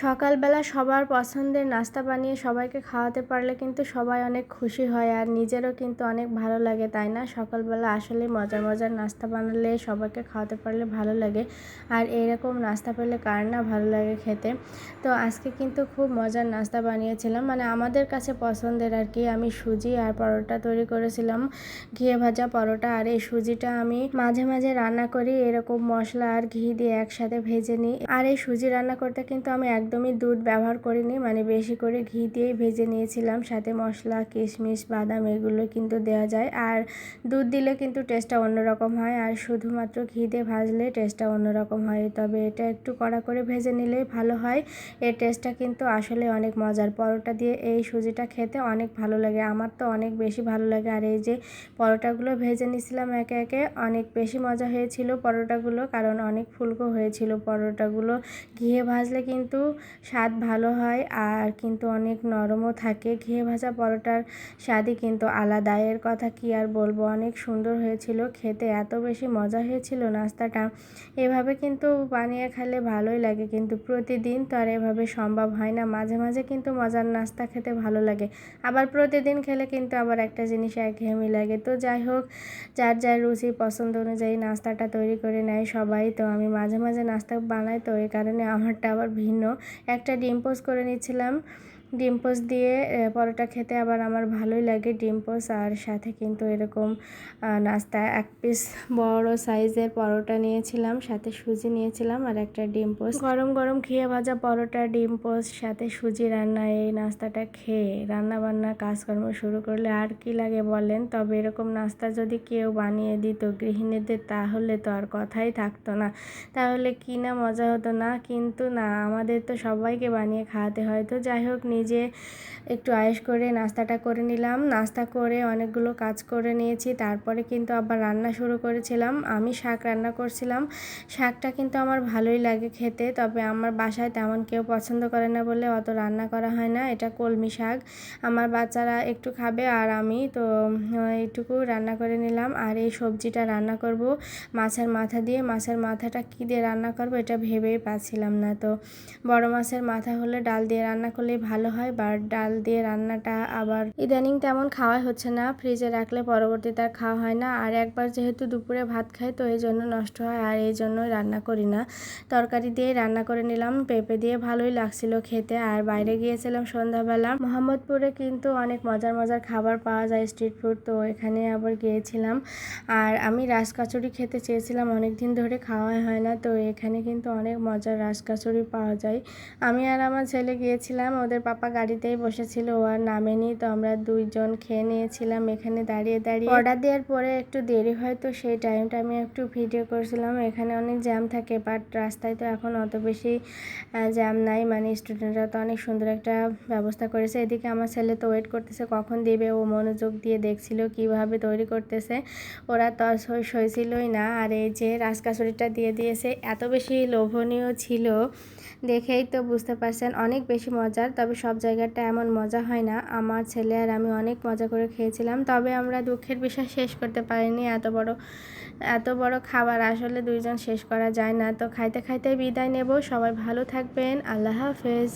সকালবেলা সবার পছন্দের নাস্তা বানিয়ে সবাইকে খাওয়াতে পারলে কিন্তু সবাই অনেক খুশি হয় আর নিজেরও কিন্তু অনেক ভালো লাগে, তাই না? সকালবেলা আসলে মজার মজার নাস্তা বানালে সবাইকে খাওয়াতে পারলে ভালো লাগে। আর এরকম নাস্তা পেলে কার না ভালো লাগে খেতে। তো আজকে কিন্তু খুব মজার নাস্তা বানিয়েছিলাম, মানে আমাদের কাছে পছন্দের আর কি। আমি সুজি আর পরোটা তৈরি করেছিলাম, ঘিয়ে ভাজা পরোটা। আর এই সুজিটা আমি মাঝে মাঝে রান্না করি, এরকম মশলা আর ঘি দিয়ে একসাথে ভেজে নিই। আর এই সুজি রান্না করতে কিন্তু আমি একদমই দুধ ব্যবহার করিনি, মানে বেশি করে ঘি দিয়েই ভেজে নিয়েছিলাম। সাথে মশলা, কিশমিশ, বাদাম এগুলো কিন্তু দেওয়া যায়। আর দুধ দিলে কিন্তু টেস্টটা অন্যরকম হয়, আর শুধুমাত্র ঘি দিয়ে ভাজলে টেস্টটা অন্যরকম হয়। তবে এটা একটু কড়া করে ভেজে নিলেই ভালো হয়। এর টেস্টটা কিন্তু আসলে অনেক মজার। পরোটা দিয়ে এই সুজিটা খেতে অনেক ভালো লাগে, আমার তো অনেক বেশি ভালো লাগে। আর এই যে পরোটাগুলো ভেজে নিয়েছিলাম একে একে, অনেক বেশি মজা হয়েছিল পরোটাগুলো, কারণ অনেক ফুলকো হয়েছিল পরোটাগুলো। ঘিয়ে ভাজলে কিন্তু স্বাদ ভালো হয় আর কিন্তু অনেক নরমও থাকে। ঘিয়ে ভাজা পরোটার স্বাদই কিন্তু আলাদা, এর কথা কি আর বলবো। অনেক সুন্দর হয়েছিল খেতে, এত বেশি মজা হয়েছিল নাস্তাটা। এভাবে কিন্তু বানিয়ে খেলে ভালোই লাগে, কিন্তু প্রতিদিন তো আর এভাবে সম্ভব হয় না। মাঝে মাঝে কিন্তু মজার নাস্তা খেতে ভালো লাগে, আবার প্রতিদিন খেলে কিন্তু আবার একটা জিনিস একঘেয়েমি লাগে। তো যাই হোক, যার যার রুচি পছন্দ অনুযায়ী নাস্তাটা তৈরি করে নেয় সবাই। তো আমি মাঝে মাঝে নাস্তা বানাই, তো এই কারণে আমারটা আবার ভিন্ন। একটা ডিম পোস্ট করে নিচ্ছিলাম, ডিম পোস্ট দিয়ে পরোটা খেতে আবার আমার ভালোই লাগে ডিম পোস্ট। আর সাথে কিন্তু এরকম নাস্তা এক পিস বড় সাইজের পরোটা নিয়েছিলাম, সাথে সুজি নিয়েছিলাম আর একটা ডিম পোস্ট। গরম গরম ঘিয়ে ভাজা পরোটা, ডিম পোস্ট, সাথে সুজি রান্না, এই নাস্তাটা খেয়ে রান্না বান্না কাজকর্ম শুরু করলে আর কি লাগে বলেন। তবে এরকম নাস্তা যদি কেউ বানিয়ে দিত গৃহিণীদের, তাহলে তো আর কথাই থাকতো না, তাহলে কি না মজা হতো না। কিন্তু না, আমাদের তো সবাইকে বানিয়ে খাওয়াতে হয়। তো যাই হোক, নিজে একটু আয়েশ করে নাস্তাটা করে নিলাম। নাস্তা করে অনেকগুলো কাজ করে নিয়েছি, তারপরে কিন্তু আবার রান্না শুরু করেছিলাম। আমি শাক রান্না করছিলাম, শাকটা কিন্তু আমার ভালোই লাগে খেতে, তবে আমার বাসায় তেমন কেউ পছন্দ করে না বলে অত রান্না করা হয় না। এটা কলমি শাক, আমার বাচ্চারা একটু খাবে আর আমি তো এইটুকু রান্না করে নিলাম। আর এই সবজিটা রান্না করব মাছের মাথা দিয়ে। মাছের মাথাটা কী দিয়ে রান্না করব এটা ভেবেই পাচ্ছিলাম না। তো বড় মাছের মাথা হলে ডাল দিয়ে রান্না করলেই ভালো হয়, বা ডাল দিয়ে রান্নাটা আবার ইদানিং তেমন খাওয়া হচ্ছে না, ফ্রিজে রাখলে পরবর্তীতে আর খাওয়া হয় না। আর একবার যেহেতু দুপুরে ভাত খাই, তো এই জন্য নষ্ট হয়, আর এই জন্যই রান্না করি না। তরকারি দিয়ে রান্না করে নিলাম, পেঁপে দিয়ে, ভালোই লাগছিল খেতে। আর বাইরে গিয়েছিলাম সন্ধ্যাবেলা, মোহাম্মদপুরে কিন্তু অনেক মজার মজার খাবার পাওয়া যায়, স্ট্রিট ফুড, তো এখানে আবার গিয়েছিলাম। আর আমি রাজকচুরি খেতে চেয়েছিলাম, অনেক দিন ধরে খাওয়া হয় না, তো এখানে কিন্তু অনেক মজার রাজকচুরি পাওয়া যায়। আমি আর আমার ছেলে গিয়েছিলাম, ওদের পাপা গাড়িতেই বসেছিল, ও আর নামেনি, তো আমরা দুইজন খেয়ে নিয়েছিলাম এখানে দাঁড়িয়ে দাঁড়িয়ে। অর্ডার দেওয়ার পরে একটু দেরি হয়, তো সেই টাইমটা আমি একটু ভিডিও করছিলাম। এখানে অনেক জ্যাম থাকে, বাট রাস্তায় তো এখন অত বেশি জ্যাম নাই, মানে স্টুডেন্টরা তো অনেক সুন্দর একটা ব্যবস্থা করেছে। এদিকে আমার ছেলে তো ওয়েট করতেছে কখন দিবে, ও মনোযোগ দিয়ে দেখছিল কিভাবে তৈরি করতেছে, ওরা তো আর সইছিলই না। আর এই যে রাজকাচুরিটা দিয়ে দিয়েছে, এত বেশি লোভনীয় ছিল, দেখেই তো বুঝতে পারছেন অনেক বেশি মজার। তবে সব জায়গাটা এমন মজা হয় না। আমার ছেলে আর আমি অনেক মজা করে খেয়েছিলাম, তবে আমরা দুঃখের বিষয় শেষ করতে পারিনি। এত বড় খাবার আসলে দুইজন শেষ করা যায় না। তো খাইতে খাইতে বিদায় নেব, সবাই ভালো থাকবেন, আল্লাহ হাফেজ।